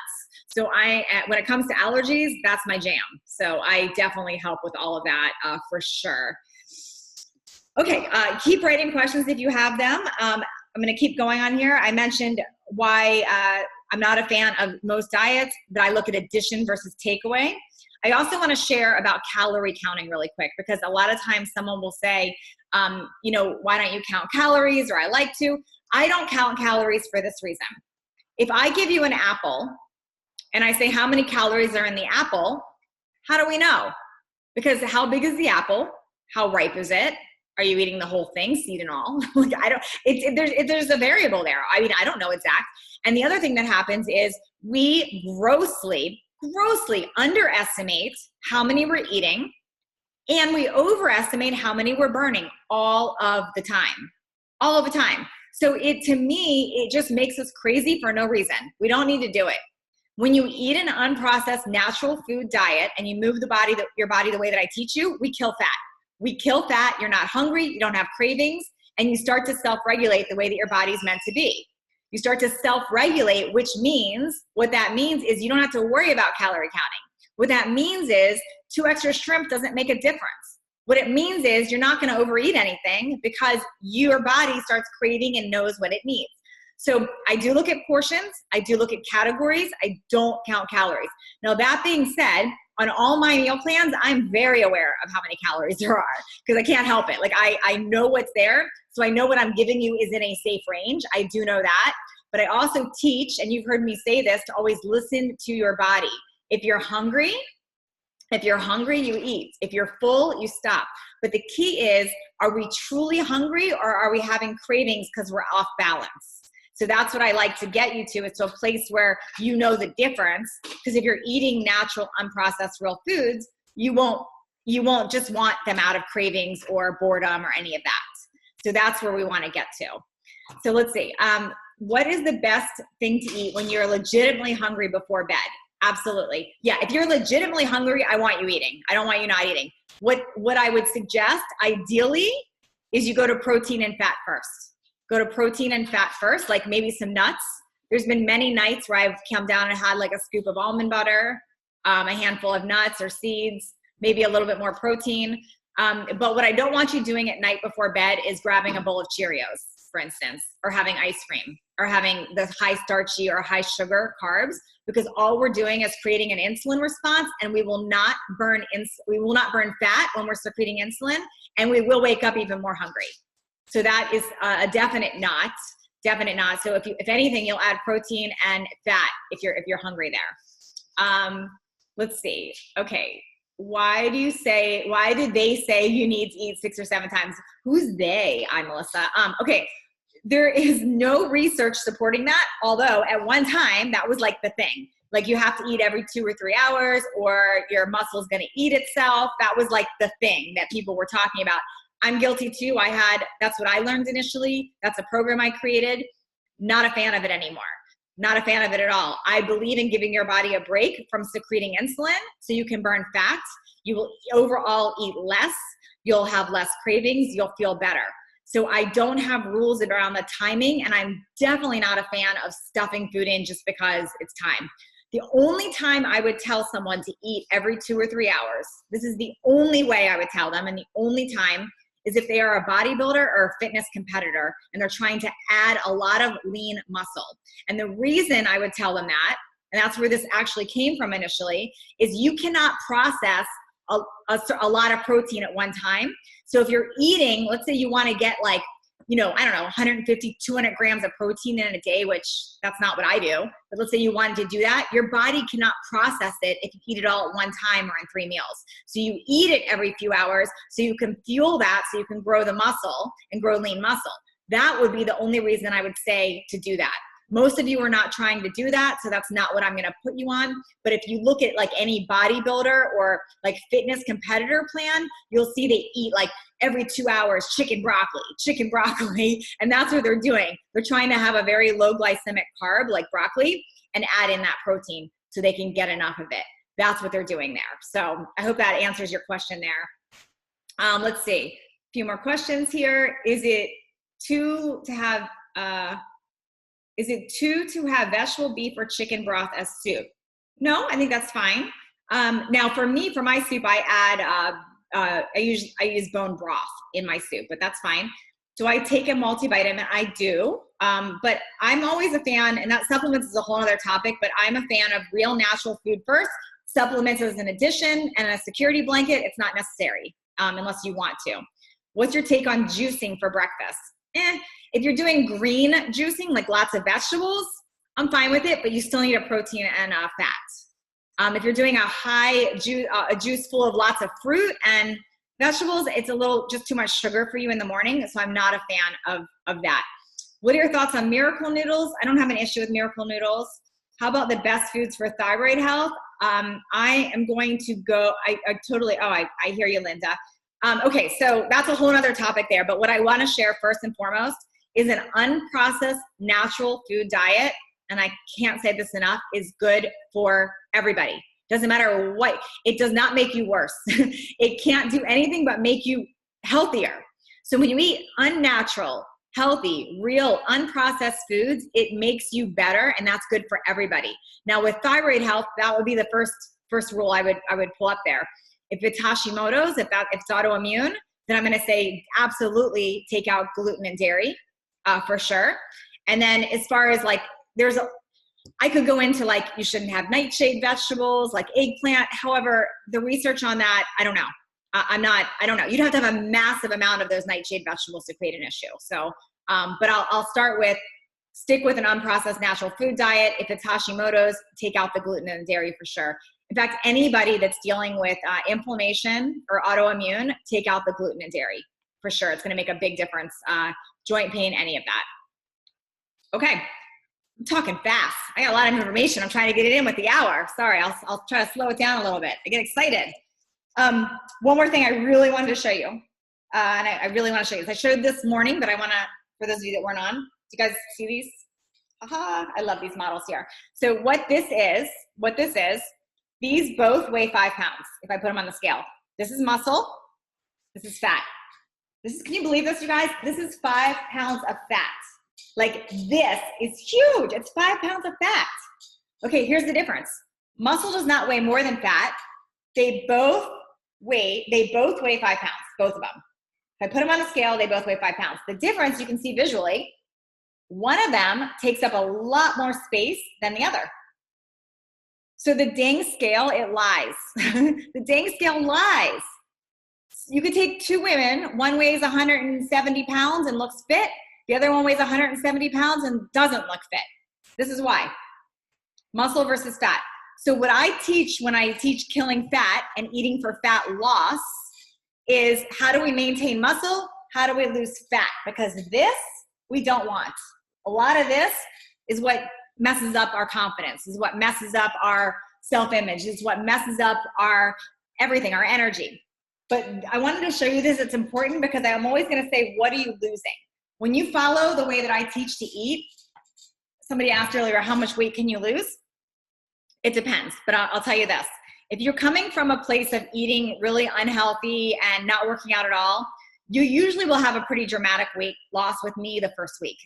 So when it comes to allergies, that's my jam. So I definitely help with all of that for sure. Okay, keep writing questions if you have them. I'm going to keep going on here. I mentioned why I'm not a fan of most diets, but I look at addition versus takeaway. I also want to share about calorie counting really quick, because a lot of times someone will say, you know, why don't you count calories? Or I like to. I don't count calories for this reason. If I give you an apple and I say how many calories are in the apple, how do we know? Because how big is the apple? How ripe is it? Are you eating the whole thing, seed and all? Like, I don't, there's a variable there. I mean, I don't know exact. And the other thing that happens is we grossly underestimate how many we're eating, and we overestimate how many we're burning all of the time. So to me, it just makes us crazy for no reason. We don't need to do it. When you eat an unprocessed natural food diet and you move your body the way that I teach you, we kill fat. We kill fat, you're not hungry, you don't have cravings, and you start to self-regulate the way that your body's meant to be. You start to self-regulate, which means, what that means is you don't have to worry about calorie counting. What that means is 2 extra shrimp doesn't make a difference. What it means is you're not gonna overeat anything because your body starts craving and knows what it needs. So I do look at portions, I do look at categories, I don't count calories. Now that being said, on all my meal plans, I'm very aware of how many calories there are, because I can't help it. Like I know what's there, so I know what I'm giving you is in a safe range. I do know that, but I also teach, and you've heard me say this, to always listen to your body. If you're hungry, you eat. If you're full, you stop. But the key is, are we truly hungry, or are we having cravings because we're off balance? So that's what I like to get you to, is to a place where you know the difference. Because if you're eating natural, unprocessed, real foods, you won't just want them out of cravings or boredom or any of that. So that's where we want to get to. So let's see. What is the best thing to eat when you're legitimately hungry before bed? Absolutely. Yeah, if you're legitimately hungry, I want you eating. I don't want you not eating. What I would suggest, ideally, is you go to protein and fat first. Go to protein and fat first, like maybe some nuts. There's been many nights where I've come down and had like a scoop of almond butter, a handful of nuts or seeds, maybe a little bit more protein. But what I don't want you doing at night before bed is grabbing a bowl of Cheerios, for instance, or having ice cream, or having the high starchy or high sugar carbs, because all we're doing is creating an insulin response, and we will not burn fat when we're secreting insulin, and we will wake up even more hungry. So that is a definite not. So if anything, you'll add protein and fat if you're hungry there. Let's see. Okay. Why did they say you need to eat 6 or 7 times? Who's they? I'm Melissa. Okay. There is no research supporting that. Although at one time that was like the thing. Like you have to eat every 2 or 3 hours, or your muscle's going to eat itself. That was like the thing that people were talking about. I'm guilty too. That's what I learned initially. That's a program I created. Not a fan of it anymore. Not a fan of it at all. I believe in giving your body a break from secreting insulin so you can burn fat. You will overall eat less. You'll have less cravings. You'll feel better. So I don't have rules around the timing, and I'm definitely not a fan of stuffing food in just because it's time. The only time I would tell someone to eat every 2 or 3 hours, this is the only way I would tell them, and the only time, is if they are a bodybuilder or a fitness competitor and they're trying to add a lot of lean muscle. And the reason I would tell them that, and that's where this actually came from initially, is you cannot process a lot of protein at one time. So if you're eating, let's say you want to get like, I don't know, 150, 200 grams of protein in a day, which that's not what I do. But let's say you wanted to do that. Your body cannot process it if you eat it all at one time or in 3 meals. So you eat it every few hours so you can fuel that, so you can grow the muscle and grow lean muscle. That would be the only reason I would say to do that. Most of you are not trying to do that, so that's not what I'm going to put you on. But if you look at like any bodybuilder or like fitness competitor plan, you'll see they eat like every 2 hours chicken broccoli, and that's what they're doing. They're trying to have a very low glycemic carb like broccoli and add in that protein so they can get enough of it. That's what they're doing there. So I hope that answers your question there. Let's see, a few more questions here. Is it two to have vegetable, beef, or chicken broth as soup? No, I think that's fine. Now for me, for my soup, I add, I use bone broth in my soup, but that's fine. Do I take a multivitamin? I do, but I'm always a fan, and that supplements is a whole other topic, but I'm a fan of real natural food first. Supplements as an addition and a security blanket, it's not necessary unless you want to. What's your take on juicing for breakfast? If you're doing green juicing, like lots of vegetables, I'm fine with it, but you still need a protein and fat. If you're doing a juice full of lots of fruit and vegetables, it's a little just too much sugar for you in the morning, so I'm not a fan of that. What are your thoughts on Miracle Noodles? I don't have an issue with Miracle Noodles. How about the best foods for thyroid health? I am going to go, I hear you, Linda. Okay, so that's a whole other topic there, but what I wanna share first and foremost is an unprocessed natural food diet, and I can't say this enough, is good for everybody. Doesn't matter what, it does not make you worse. It can't do anything but make you healthier. So when you eat unnatural, healthy, real, unprocessed foods, it makes you better, and that's good for everybody. Now with thyroid health, that would be the first rule I would pull up there. If it's Hashimoto's, if it's autoimmune, then I'm gonna say absolutely take out gluten and dairy for sure. And then as far as like, I could go into like, you shouldn't have nightshade vegetables, like eggplant. However, the research on that, I don't know. I don't know. You'd have to have a massive amount of those nightshade vegetables to create an issue. So, but I'll stick with an unprocessed natural food diet. If it's Hashimoto's, take out the gluten and the dairy for sure. In fact, anybody that's dealing with inflammation or autoimmune, take out the gluten and dairy for sure. It's going to make a big difference. Joint pain, any of that. Okay. I'm talking fast. I got a lot of information. I'm trying to get it in with the hour. Sorry, I'll try to slow it down a little bit. I get excited. One more thing I really wanted to show you. And I really want to show you this. I showed this morning, but I want to, for those of you that weren't on, do you guys see these? Aha, I love these models here. So what this is, these both weigh 5 pounds if I put them on the scale. This is muscle, this is fat. Can you believe this, you guys? This is 5 pounds of fat. Like this is huge. It's 5 pounds of fat. Okay, here's the difference. Muscle does not weigh more than fat. They both weigh 5 pounds, both of them. If I put them on the scale, they both weigh 5 pounds. The difference you can see visually, one of them takes up a lot more space than the other. So the dang scale, it lies. The dang scale lies. You could take 2 women, one weighs 170 pounds and looks fit. The other one weighs 170 pounds and doesn't look fit. This is why. Muscle versus fat. So what I teach when I teach killing fat and eating for fat loss is how do we maintain muscle? How do we lose fat? Because this we don't want. A lot of this is what messes up our confidence, is what messes up our self-image, is what messes up our everything, our energy. But I wanted to show you this. It's important because I'm always going to say, what are you losing? When you follow the way that I teach to eat, somebody asked earlier, how much weight can you lose? It depends, but I'll tell you this. If you're coming from a place of eating really unhealthy and not working out at all, you usually will have a pretty dramatic weight loss with me the first week,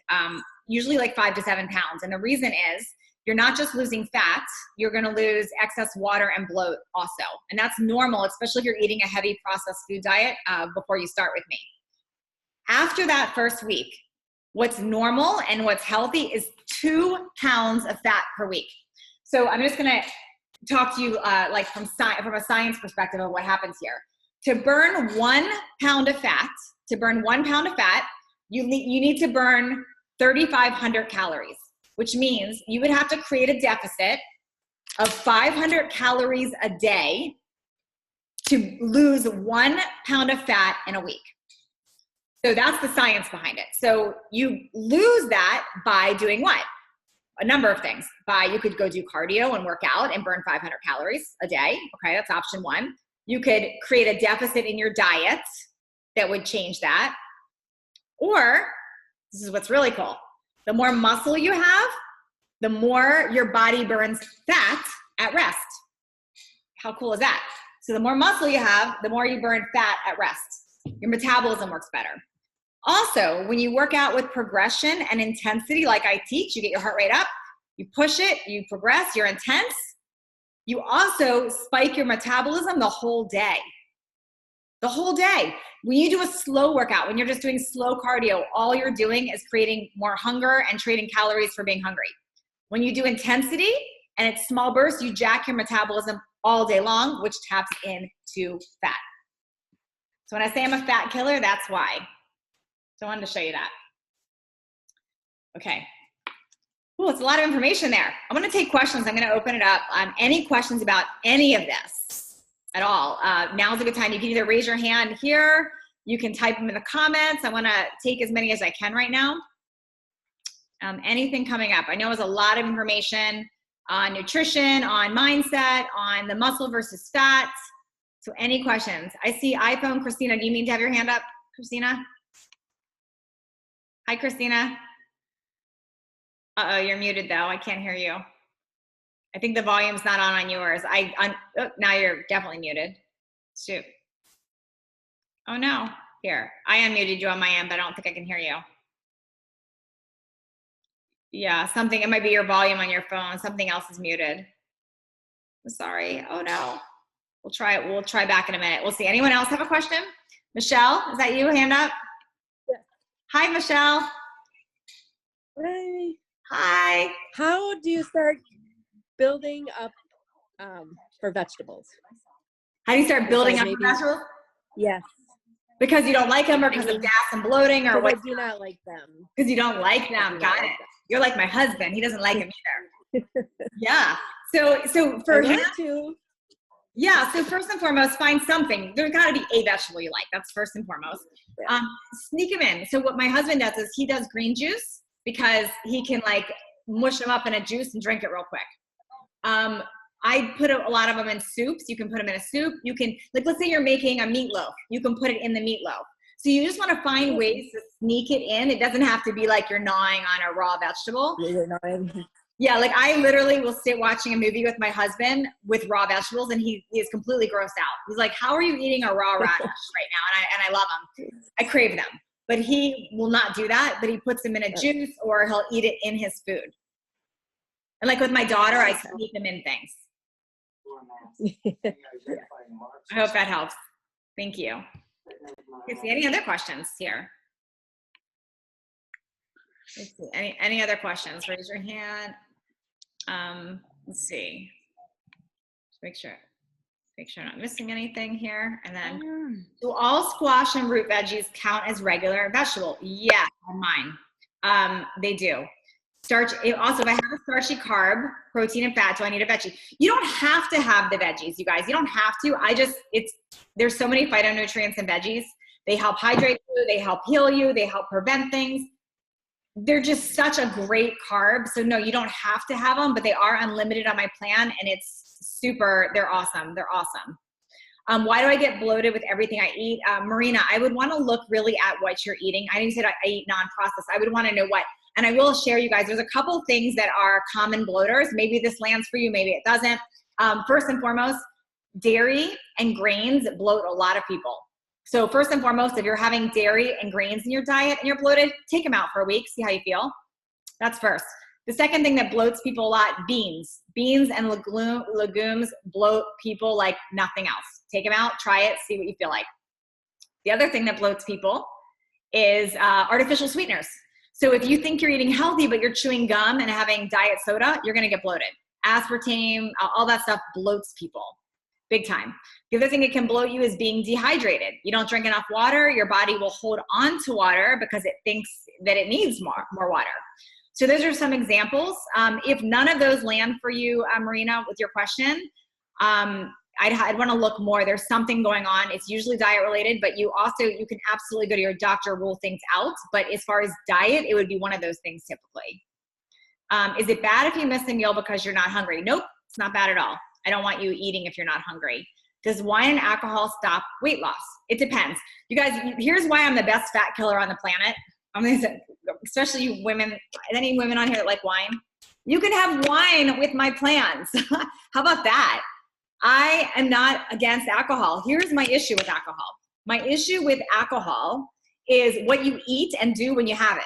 usually like 5 to 7 pounds. And the reason is you're not just losing fat, you're gonna lose excess water and bloat also. And that's normal, especially if you're eating a heavy processed food diet before you start with me. After that first week, what's normal and what's healthy is 2 pounds of fat per week. So I'm just gonna talk to you like from a science perspective of what happens here. To burn 1 pound of fat, you need to burn 3,500 calories, which means you would have to create a deficit of 500 calories a day to lose 1 pound of fat in a week. So that's the science behind it. So you lose that by doing what? A number of things. You could go do cardio and work out and burn 500 calories a day. Okay, that's option 1. You could create a deficit in your diet that would change that. Or, this is what's really cool. The more muscle you have, the more your body burns fat at rest. How cool is that? So the more muscle you have, the more you burn fat at rest. Your metabolism works better. Also, when you work out with progression and intensity, like I teach, you get your heart rate up, you push it, you progress, you're intense. You also spike your metabolism the whole day. The whole day. When you do a slow workout, when you're just doing slow cardio, all you're doing is creating more hunger and trading calories for being hungry. When you do intensity and it's small bursts, you jack your metabolism all day long, which taps into fat. So when I say I'm a fat killer, that's why. So I wanted to show you that. Okay. Cool, it's a lot of information there. I'm gonna take questions. I'm gonna open it up. Any questions about any of this at all? Now's a good time. You can either raise your hand here, you can type them in the comments. I wanna take as many as I can right now. Anything coming up? I know it's a lot of information on nutrition, on mindset, on the muscle versus fat. So any questions? I see iPhone, Christina. Do you mean to have your hand up, Christina? Hi, Christina. Uh-oh, you're muted though. I can't hear you. I think the volume's not on yours. Now you're definitely muted. Shoot. Oh no. Here, I unmuted you on my end, but I don't think I can hear you. Yeah, it might be your volume on your phone. Something else is muted. I'm sorry. Oh no. We'll try back in a minute. We'll see. Anyone else have a question? Michelle, is that you? Hand up. Yeah. Hi, Michelle. Hi. Hi. How do you start building up for vegetables? How do you start building up vegetables? Yes. Because you don't like them, or because of gas and bloating, or what? I do not like them. Because you don't like them. Got it. You're like my husband. He doesn't like them either. Yeah. So for him, yeah. So first and foremost, find something. There's got to be a vegetable you like. That's first and foremost. Yeah. Sneak them in. So what my husband does is he does green juice because he can like mush them up in a juice and drink it real quick. I put a lot of them in soups. You can put them in a soup. You can, like, let's say you're making a meatloaf. You can put it in the meatloaf. So you just want to find ways to sneak it in. It doesn't have to be like you're gnawing on a raw vegetable. Yeah, like I literally will sit watching a movie with my husband with raw vegetables, and he is completely grossed out. He's like, "How are you eating a raw radish right now?" And I love them. I crave them, but he will not do that. But he puts them in a juice, or he'll eat it in his food. And like with my daughter, I sneak them in things. I hope that helps. Thank you. Let's see, any other questions here? Let's see. Any other questions? Raise your hand. Let's see. Just make sure I'm not missing anything here. And then, do all squash and root veggies count as regular vegetable? Yeah, on mine. They do. Starch. Also, if I have a starchy carb, protein and fat, do I need a veggie? You don't have to have the veggies, you guys. You don't have to. There's so many phytonutrients in veggies. They help hydrate you. They help heal you. They help prevent things. They're just such a great carb. So no, you don't have to have them, but they are unlimited on my plan, and it's super. They're awesome. They're awesome. Why do I get bloated with everything I eat? Marina, I would want to look really at what you're eating. I know you said I eat non-processed. I would want to know what. And I will share, you guys, there's a couple things that are common bloaters. Maybe this lands for you, maybe it doesn't. First and foremost, dairy and grains bloat a lot of people. So first and foremost, if you're having dairy and grains in your diet and you're bloated, take them out for a week, see how you feel. That's first. The second thing that bloats people a lot, beans. Beans and legumes bloat people like nothing else. Take them out, try it, see what you feel like. The other thing that bloats people is artificial sweeteners. So if you think you're eating healthy, but you're chewing gum and having diet soda, you're gonna get bloated. Aspartame, all that stuff bloats people, big time. The other thing it can bloat you is being dehydrated. You don't drink enough water, your body will hold on to water because it thinks that it needs more water. So those are some examples. If none of those land for you, Marina, with your question, I'd want to look more. There's something going on. It's usually diet related, but you can absolutely go to your doctor, rule things out. But as far as diet, it would be one of those things typically. Is it bad if you miss a meal because you're not hungry? Nope, it's not bad at all. I don't want you eating if you're not hungry. Does wine and alcohol stop weight loss? It depends. You guys, here's why I'm the best fat killer on the planet. I'm gonna say, especially you women, any women on here that like wine, you can have wine with my plans. How about that? I am not against alcohol. Here's my issue with alcohol. My issue with alcohol is what you eat and do when you have it.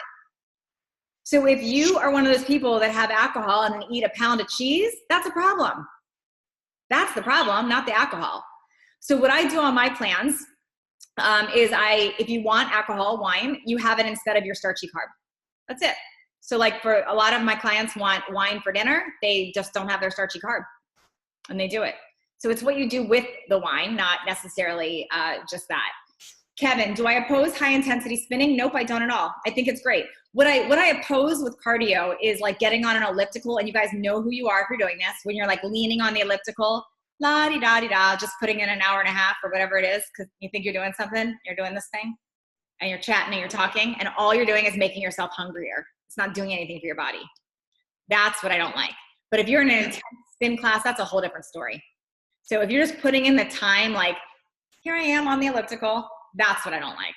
So if you are one of those people that have alcohol and then eat a pound of cheese, that's a problem. That's the problem, not the alcohol. So what I do on my plans is if you want alcohol, wine, you have it instead of your starchy carb. That's it. So like for a lot of my clients want wine for dinner, they just don't have their starchy carb and they do it. So it's what you do with the wine, not necessarily just that. Kevin, do I oppose high intensity spinning? Nope, I don't at all. I think it's great. What I oppose with cardio is like getting on an elliptical, and you guys know who you are if you're doing this, when you're like leaning on the elliptical, la-di-da-di-da, just putting in an hour and a half or whatever it is, because you think you're doing something, you're doing this thing, and you're chatting and you're talking, and all you're doing is making yourself hungrier. It's not doing anything for your body. That's what I don't like. But if you're in an intense spin class, that's a whole different story. So if you're just putting in the time, like, here I am on the elliptical, that's what I don't like.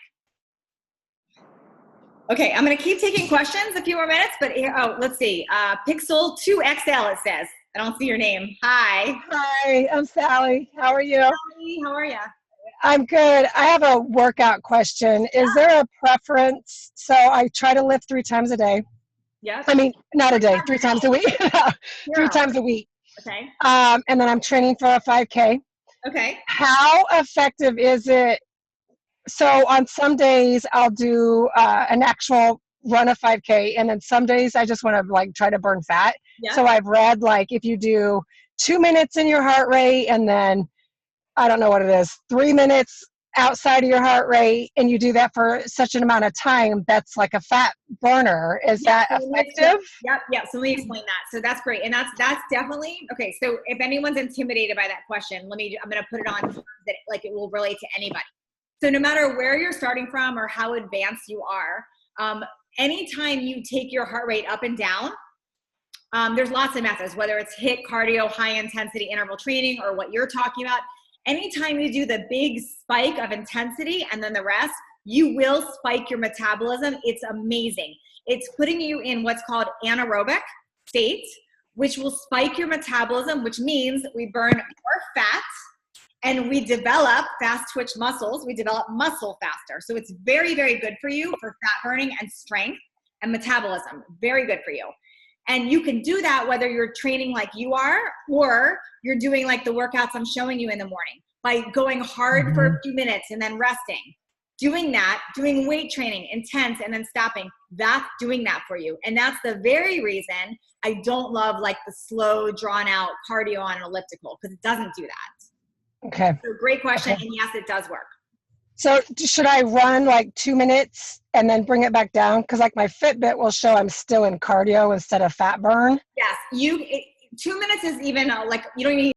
Okay, I'm gonna keep taking questions a few more minutes, but let's see. Pixel 2XL, it says. I don't see your name. Hi. Hi, I'm Sally. How are you? Sally, how are you? I'm good. I have a workout question. Is there a preference? So I try to lift 3 times a day. Yes. I mean, not a day, 3 times a week. 3 times a week. Okay. And then I'm training for a 5K. Okay. How effective is it? So on some days I'll do an actual run of 5K, and then some days I just want to like try to burn fat. Yeah. So I've read like if you do 2 minutes in your heart rate and then I don't know what it is, 3 minutes outside of your heart rate, and you do that for such an amount of time, that's like a fat burner. Is that effective? Yep. So let me explain that. So that's great. And that's definitely, okay. So if anyone's intimidated by that question, I'm going to put it on that like it will relate to anybody. So no matter where you're starting from or how advanced you are, anytime you take your heart rate up and down, there's lots of methods, whether it's HIIT, cardio, high intensity interval training, or what you're talking about. Anytime you do the big spike of intensity and then the rest, you will spike your metabolism. It's amazing. It's putting you in what's called anaerobic state, which will spike your metabolism, which means we burn more fat and we develop fast twitch muscles. We develop muscle faster. So it's very, very good for you for fat burning and strength and metabolism. Very good for you. And you can do that whether you're training like you are or you're doing like the workouts I'm showing you in the morning by going hard for a few minutes and then resting. Doing that, doing weight training, intense, and then stopping, that's doing that for you. And that's the very reason I don't love like the slow, drawn out cardio on an elliptical, because it doesn't do that. Okay. So great question. Okay. And yes, it does work. So should I run like 2 minutes and then bring it back down? Because like my Fitbit will show I'm still in cardio instead of fat burn. Yes, 2 minutes is even like, you don't even